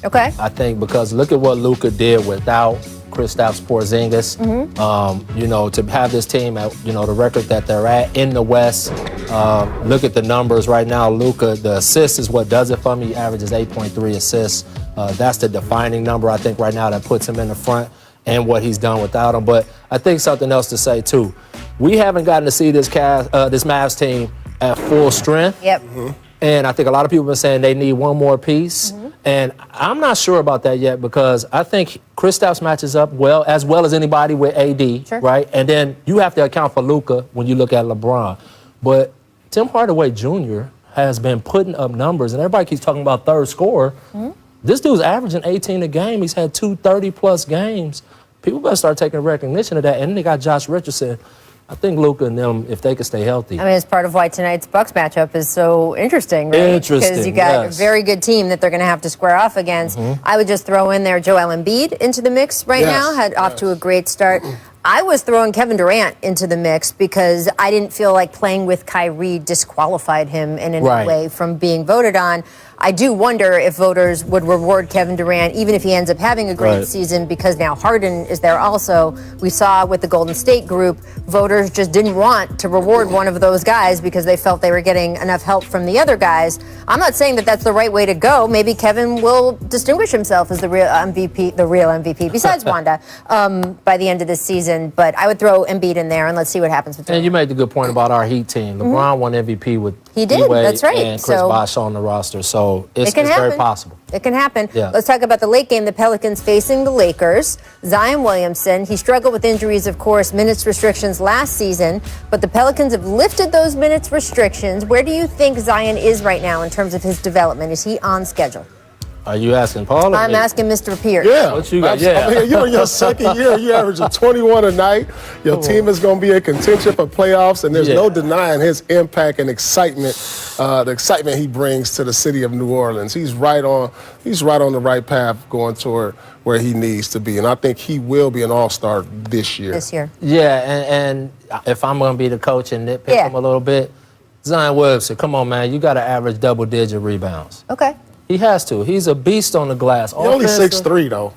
Okay. I think because look at what Luka did without Kristaps Porzingis. You know, to have this team at, you know, the record that they're at in the West. Look at the numbers right now. Luka, the assist is what does it for me. He averages 8.3 assists. That's the defining number, I think, right now that puts him in the front and what he's done without him. But I think something else to say, too. We haven't gotten to see this Mavs team at full strength. Yep. And I think a lot of people have been saying they need one more piece. And I'm not sure about that yet because I think Kristaps matches up well as anybody with AD, right? And then you have to account for Luka when you look at LeBron. But Tim Hardaway Jr. has been putting up numbers, and everybody keeps talking about third scorer. This dude's averaging 18 a game. He's had 2 30-plus games. People better start taking recognition of that. And then they got Josh Richardson. I think Luka and them, if they could stay healthy. I mean, it's part of why tonight's Bucks matchup is so interesting, right? Interesting, because you got a very good team that they're going to have to square off against. I would just throw in there Joel Embiid into the mix right now. Had off to a great start. I was throwing Kevin Durant into the mix because I didn't feel like playing with Kyrie disqualified him in any way from being voted on. I do wonder if voters would reward Kevin Durant, even if he ends up having a great season, because now Harden is there also. We saw with the Golden State group, voters just didn't want to reward one of those guys because they felt they were getting enough help from the other guys. I'm not saying that that's the right way to go. Maybe Kevin will distinguish himself as the real MVP, besides Wanda, by the end of this season. But I would throw Embiid in there, and let's see what happens with And you made the good point about our Heat team. LeBron won MVP with D-Wade that's right. and Chris Bosh on the roster. So it's very possible. It can happen. Yeah. Let's talk about the late game. The Pelicans facing the Lakers. Zion Williamson, he struggled with injuries, of course, minutes restrictions last season, but the Pelicans have lifted those minutes restrictions. Where do you think Zion is right now in terms of his development? Is he on schedule? Are you asking Paul? I'm asking Mr. Pierce. Yeah. What you got? I mean, you're in your second year. You average 21 a night. Your team is going to be in contention for playoffs, and there's no denying his impact and excitement, the excitement he brings to the city of New Orleans. He's right on the right path going toward where he needs to be, and I think he will be an all-star this year. Yeah, and if I'm going to be the coach and nitpick him a little bit, Zion Williamson, come on, man, you got to average double-digit rebounds. Okay. He has to. He's a beast on the glass. He's only 6'3", though.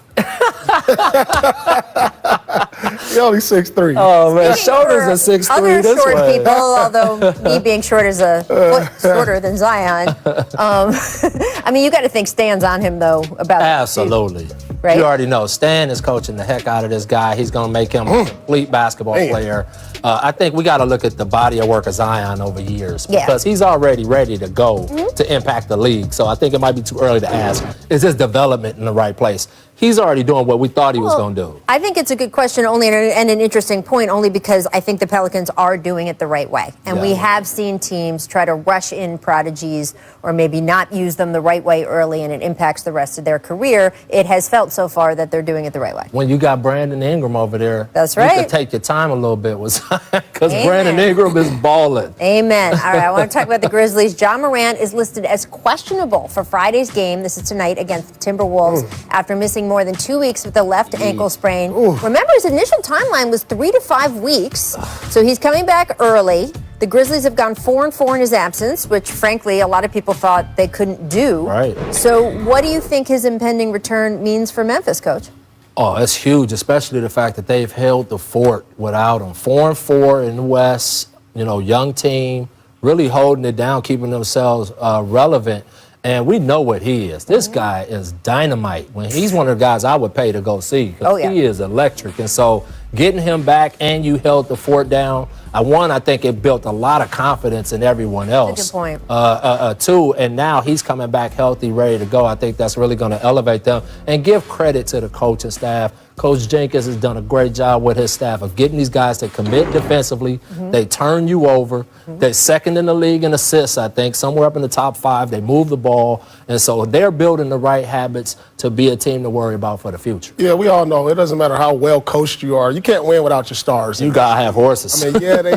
He's only 6'3". Oh, man, shoulders are 6'3". Other short people, although me being short is a foot shorter than Zion. I mean, you got to think Stan's on him, though, about Absolutely. Right? You already know. Stan is coaching the heck out of this guy. He's going to make him a complete basketball player. I think we got to look at the body of work of Zion over years because he's already ready to go to impact the league. So I think it might be too early to ask, is his development in the right place? He's already doing what we thought he was going to do. I think it's a good question and an interesting point only because I think the Pelicans are doing it the right way. And we have seen teams try to rush in prodigies or maybe not use them the right way early and it impacts the rest of their career. It has felt so far that they're doing it the right way. When you got Brandon Ingram over there, that's right. You could take your time a little bit because Brandon Ingram is balling. Amen. All right, I want to talk about the Grizzlies. Ja Morant is listed as questionable for Friday's game. This is tonight against the Timberwolves after missing more than 2 weeks with a left ankle sprain. Remember, his initial timeline was 3 to 5 weeks, so he's coming back early. The Grizzlies have gone 4-4 in his absence, which, frankly, a lot of people thought they couldn't do. Right. So what do you think his impending return means for Memphis, Coach? Oh, it's huge, especially the fact that they've held the fort without him. 4-4 in the West, you know, young team, really holding it down, keeping themselves relevant. And we know what he is. This guy is dynamite. When he's one of the guys I would pay to go see because he is electric. And so getting him back and you held the fort down, I think it built a lot of confidence in everyone else. That's a good point. Too, and now he's coming back healthy, ready to go. I think that's really going to elevate them and give credit to the coaching staff. Coach Jenkins has done a great job with his staff of getting these guys to commit defensively. They turn you over. They're second in the league in assists, I think, somewhere up in the top 5. They move the ball. And so they're building the right habits to be a team to worry about for the future. Yeah, we all know it doesn't matter how well coached you are. You can't win without your stars. You got to have horses. I mean, yeah, they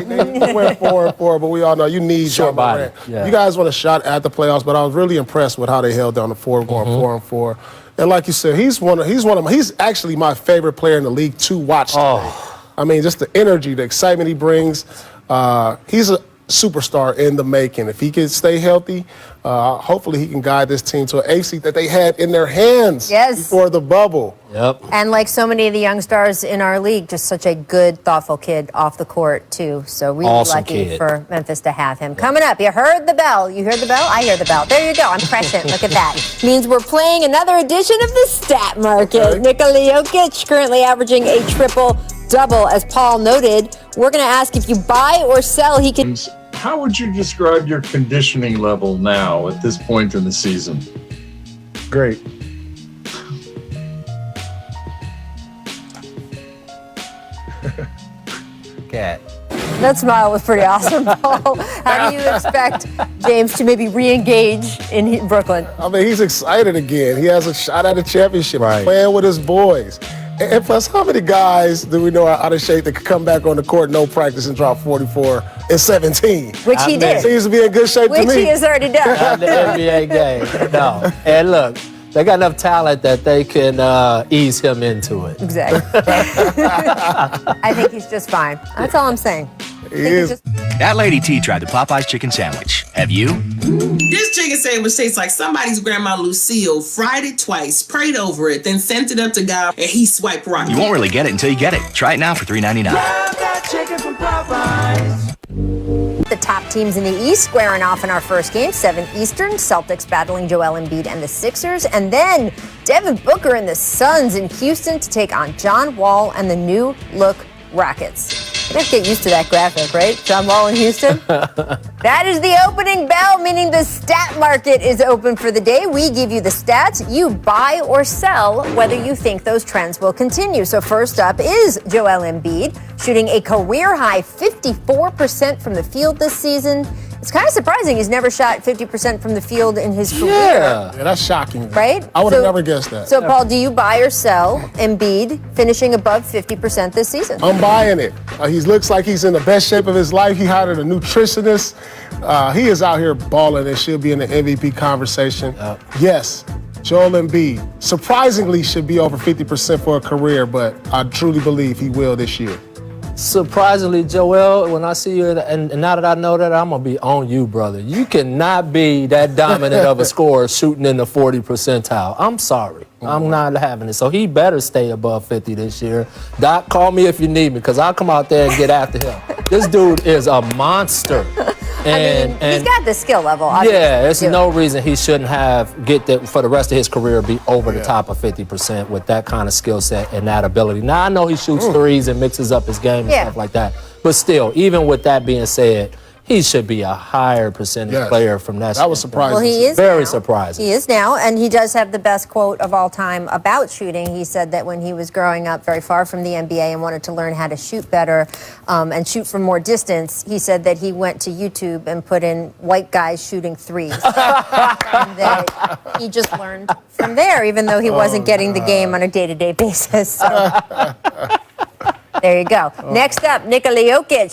went 4-4, but we all know you need Ja Morant. You guys want a shot at the playoffs, but I was really impressed with how they held down the fort, going 4-4. And like you said, he's actually my favorite player in the league to watch today. I mean, just the energy, the excitement he brings. He's superstar in the making. If he can stay healthy, hopefully he can guide this team to an 8 seed that they had in their hands before the bubble. Yep. And like so many of the young stars in our league, just such a good, thoughtful kid off the court, too. So really Awesome lucky kid. for Memphis to have him. Coming up, you heard the bell. You heard the bell? I hear the bell. There you go. I'm prescient. Look at that. Means we're playing another edition of the Stat Market. Okay. Nikola Jokic currently averaging a triple-double. As Paul noted, we're going to ask if you buy or sell, he can... How would you describe your conditioning level now at this point in the season? Great. Cat. That smile was pretty awesome, Paul. How do you expect James to maybe re-engage in Brooklyn? I mean, he's excited again. He has a shot at a championship. Right. He's playing with his boys. And plus, how many guys do we know are out of shape that could come back on the court, no practice, and drop 44 and 17? Which he did. Seems to be in good shape to Which me. he has already done. Not the NBA game. No. And look, they got enough talent that they can ease him into it. Exactly. I think he's just fine. That's all I'm saying. He is. That Lady T tried the Popeye's chicken sandwich. Have you? This chicken sandwich tastes like somebody's grandma Lucille fried it twice, prayed over it, then sent it up to God, and he swiped right. You won't really get it until you get it. Try it now for $3.99. The top teams in the East squaring off in our first game, 7 Eastern. Celtics battling Joel Embiid and the Sixers. And then Devin Booker and the Suns in Houston to take on John Wall and the new look Rockets. You have to get used to that graphic, right? John Wall in Houston. That is the opening bell, meaning the stat market is open for the day. We give you the stats. You buy or sell whether you think those trends will continue. So first up is Joel Embiid, shooting a career-high 54% from the field this season. It's kind of surprising he's never shot 50% from the field in his career. Yeah. Yeah, that's shocking. Right? I would have never guessed that. So, Paul, do you buy or sell Embiid finishing above 50% this season? I'm buying it. He looks like he's in the best shape of his life. He hired a nutritionist. He is out here balling and should be in the MVP conversation. Yes, Joel Embiid surprisingly should be over 50% for a career, but I truly believe he will this year. Surprisingly, Joel, when I see you, and now that I know that, I'm going to be on you, brother. You cannot be that dominant of a scorer shooting in the 40 percentile. I'm sorry. I'm not having it. So he better stay above 50 this year. Doc, call me if you need me, because I'll come out there and get after him. This dude is a monster. And he's got the skill level, obviously. Yeah, there's no reason he shouldn't get that for the rest of his career, be over the top of 50% with that kind of skill set and that ability. Now, I know he shoots threes and mixes up his game and stuff like that. But still, even with that being said, he should be a higher percentage player from that. That was surprising. Well, he is very now. surprising. He is now, and he does have the best quote of all time about shooting. He said that when he was growing up very far from the NBA and wanted to learn how to shoot better and shoot from more distance, he said that he went to YouTube and put in white guys shooting threes. And that he just learned from there, even though he wasn't getting the game on a day-to-day basis. So. There you go. Next up, Nikola Jokic.